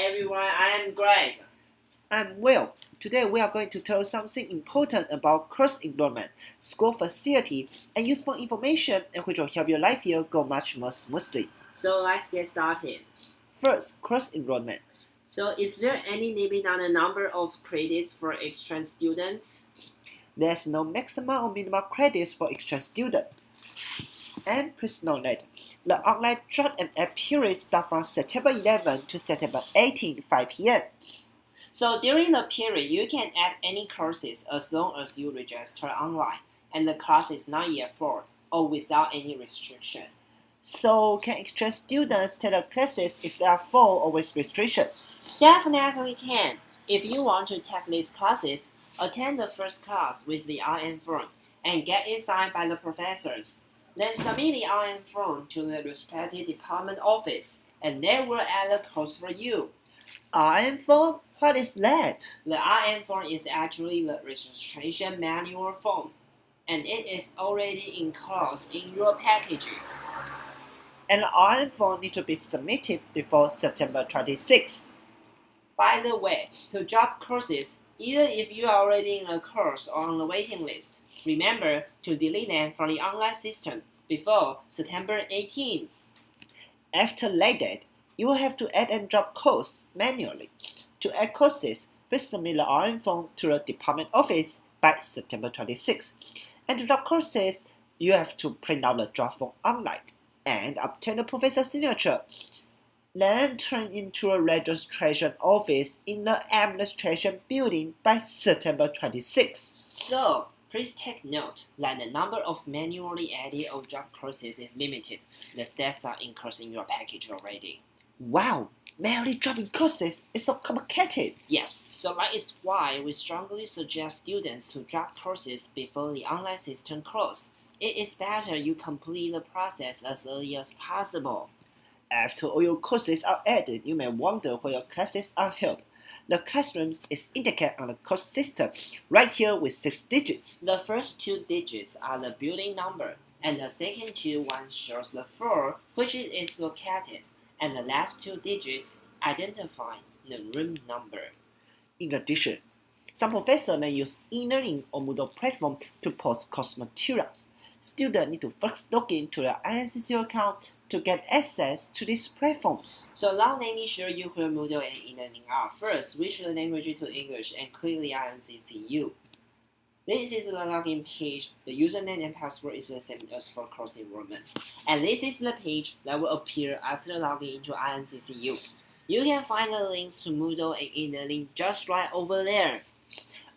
everyone, I am Greg. I'm Will. Today we are going to tell something important about course enrollment, school facility, and useful information which will help your life year go much more smoothly. So let's get started. First, course enrollment. So is there any limit on the number of credits for exchange students? There's no maximum or minimum credits for exchange student. And please note that the online job and app period starts from September 11 to September 18, 5 p.m. So during the period, you can add any courses as long as you register online and the class is not yet full or without any restriction. So can exchange students take the classes if they are full or with restrictions? Definitely can. If you want to take these classes, attend the first class with the RN form and get it signed by the professors. Then submit the RN form to the respective department office and they will add the course for you. RN form? What is that? The RN form is actually the registration manual form and it is already enclosed in your packaging. And the RN form need to be submitted before September 26. By the way, to drop courses, even if you are already in a course or on the waiting list, remember to delete them from the online system before September 18th. After that, you will have to add and drop courses manually. To add courses, please submit the RN form to the department office by September 26. And to drop courses, you have to print out the drop form online and obtain the professor's signature. Then turn into a registration office in the administration building by September 26. So, please take note that the number of manually added or dropped courses is limited. The steps are enclosed in your package already. Wow, manually dropping courses is so complicated. Yes, so that is why we strongly suggest students to drop courses before the online system closes. It is better you complete the process as early as possible. After all your courses are added, you may wonder where your classes are held. The classrooms is indicated on the course system, right here with 6 digits. The first 2 digits are the building number, and the second 2 ones shows the floor which it is located, and the last 2 digits identify the room number. In addition, some professors may use e-learning or Moodle platform to post course materials. Students need to first log into their INCC account to get access to these platforms. So now let me show you where Moodle and e-learning are. First, switch the language to English and click the INCCU. This is the login page. The username and password is the same as for course enrollment. And this is the page that will appear after logging into INCCU. You can find the links to Moodle and e-learning just right over there.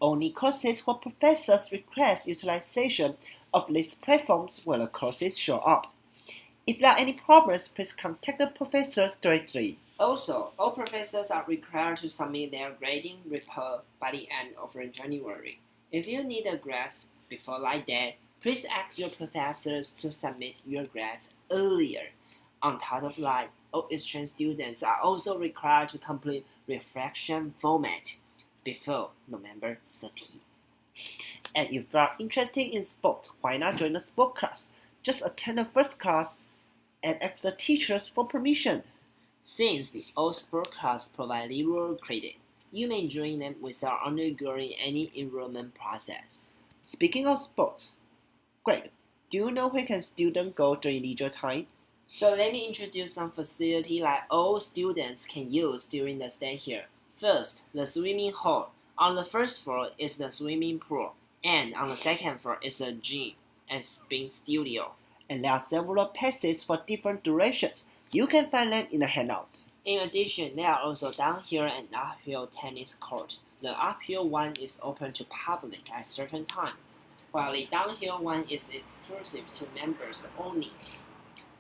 Only courses where professors request utilization of these platforms will the courses show up. If there are any problems, please contact the professor directly. Also, all professors are required to submit their grading report by the end of January. If you need a grades before like that, please ask your professors to submit your grades earlier. On top of that, all exchange students are also required to complete reflection format before November 30. And if you are interested in sport, why not join the sport class? Just attend the first class and ask the teachers for permission. Since the all sport class provide liberal credit, you may join them without undergoing any enrollment process. Speaking of sports, Greg, do you know where can students go during leisure time? So let me introduce some facility that all students can use during the stay here. First, the swimming hall. On the first floor is the swimming pool, and on the second floor is the gym and spin studio. And there are several passes for different durations. You can find them in the handout. In addition, there are also downhill and uphill tennis court. The uphill one is open to public at certain times, while the downhill one is exclusive to members only.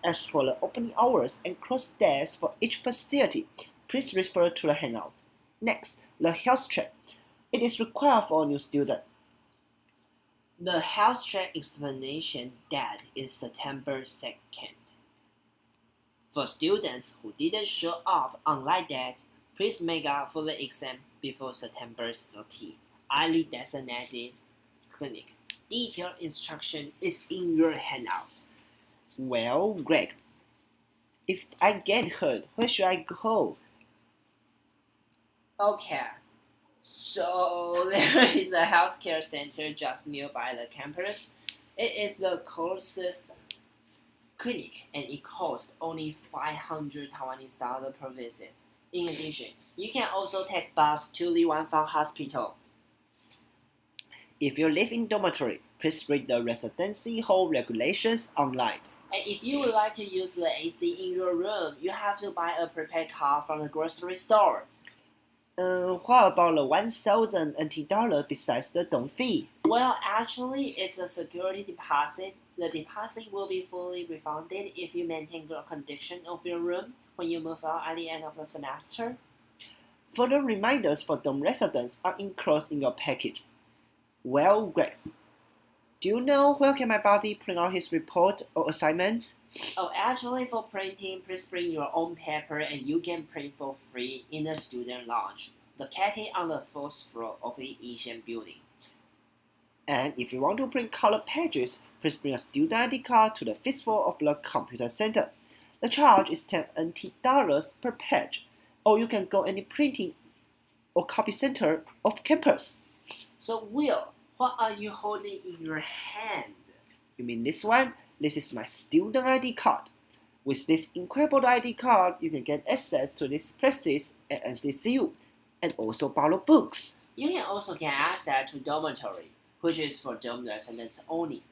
As for the opening hours and close days for each facility, please refer to the handout. Next, the health check. It is required for all new students. The health check examination date is September 2nd. For students who didn't show up on that date, please make up for the exam before September 30 at the designated clinic. Detailed instruction is in your handout. Well, Greg, if I get hurt, where should I go? Okay, so there is a healthcare center just nearby the campus. It is the closest clinic and it costs only 500 Taiwanese dollars per visit. In addition, you can also take bus to Li Wanfang Hospital. If you live in dormitory, please read the residency hall regulations online. And if you would like to use the AC in your room, you have to buy a prepaid card from the grocery store. What about the 1,000 NT dollar besides the dorm fee? Well, actually, it's a security deposit. The deposit will be fully refunded if you maintain good condition of your room when you move out at the end of the semester. Further reminders for dorm residents are enclosed in your package. Well, Greg, do you know where can my buddy print out his report or assignment? Oh, actually, for printing, please bring your own paper and you can print for free in the student lounge, located on the fourth floor of the Asian building. And if you want to print color pages, please bring a student ID card to the fifth floor of the computer center. The charge is 10 NT dollars per page, or you can go any printing or copy center of campus. So, Will, what are you holding in your hand? You mean this one? This is my student ID card. With this incredible ID card, you can get access to these places at NCCU and also borrow books. You can also get access to dormitory, which is for dorm residents only,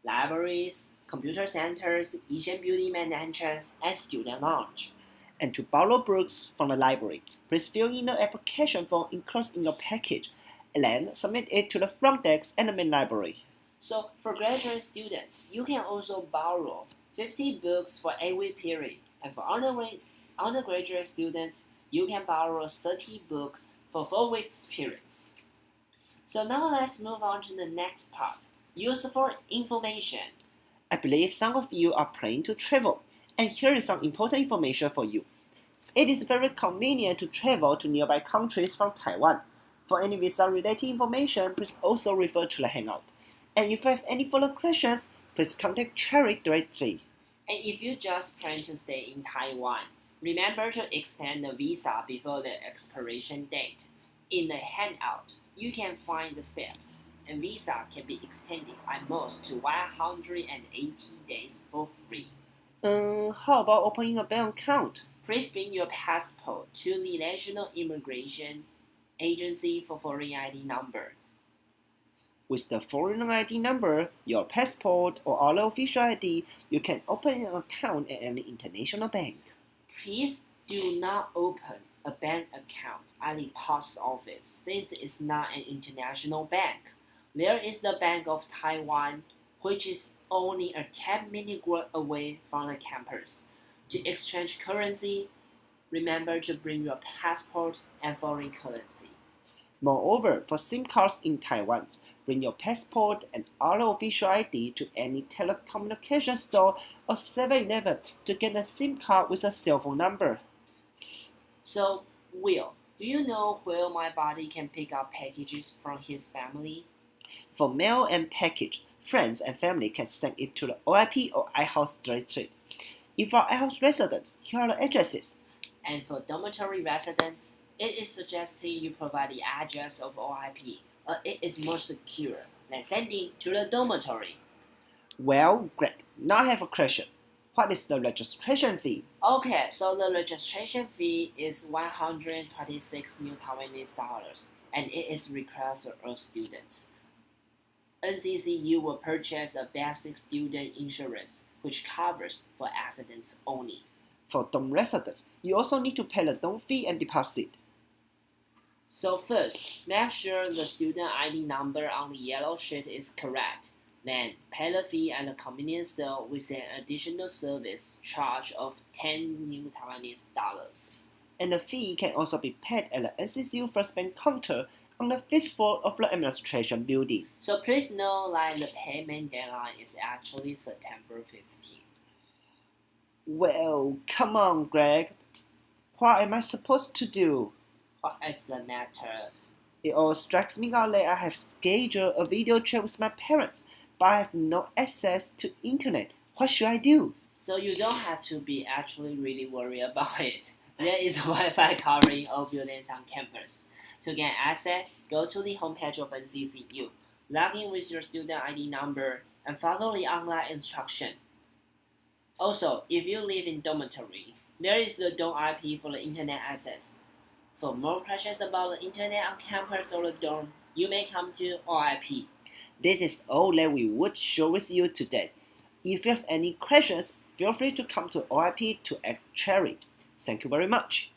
libraries, computer centers, Asian building main entrance, and student lounge. And to borrow books from the library, please fill in the application form enclosed in your package and then submit it to the front desk and the main library. So for graduate students, you can also borrow 50 books for 8-week period, and for undergraduate students, you can borrow 30 books for 4 weeks periods. So now let's move on to the next part, useful information. I believe some of you are planning to travel, and here is some important information for you. It is very convenient to travel to nearby countries from Taiwan. For any visa-related information, please also refer to the Hangout. And if you have any further questions, please contact Cherry directly. And if you just plan to stay in Taiwan, remember to extend the visa before the expiration date. In the handout, you can find the steps, and visa can be extended at most to 180 days for free. How about opening a bank account? Please bring your passport to the National Immigration Agency for foreign ID number. With the foreign ID number, your passport, or other official ID, you can open an account at any international bank. Please do not open a bank account at the post office since it's not an international bank. There is the Bank of Taiwan, which is only a 10-minute walk away from the campus. To exchange currency, remember to bring your passport and foreign currency. Moreover, for SIM cards in Taiwan, bring your passport and other official ID to any telecommunication store or 7-Eleven to get a SIM card with a cell phone number. So, Will, do you know where my buddy can pick up packages from his family? For mail and package, friends and family can send it to the OIP or iHouse directly. If you are iHouse residents, here are the addresses. And for dormitory residents, it is suggested you provide the address of OIP. It is more secure than sending to the dormitory. Well, Greg, now I have a question. What is the registration fee? Okay, so the registration fee is 126 new Taiwanese dollars, and it is required for all students. NCCU will purchase a basic student insurance, which covers for accidents only. For dorm residents, you also need to pay the dorm fee and deposit. So first, make sure the student ID number on the yellow sheet is correct. Then, pay the fee at the convenience store with an additional service charge of 10 new Taiwanese dollars. And the fee can also be paid at the NCCU First Bank counter on the 5th floor of the administration building. So please know that the payment deadline is actually September 15th. Well, come on, Greg. What am I supposed to do? What is the matter? It all strikes me out that I have scheduled a video chat with my parents, but I have no access to internet. What should I do? So you don't have to be actually really worried about it. There is Wi-Fi covering all buildings on campus. To get access, go to the homepage of NCCU, log in with your student ID number, and follow the online instruction. Also, if you live in dormitory, there is the dorm IP for the internet access. For more questions about the internet on campus or the dorm, you may come to OIP. This is all that we would share with you today. If you have any questions, feel free to come to OIP to ask Cherry. Thank you very much.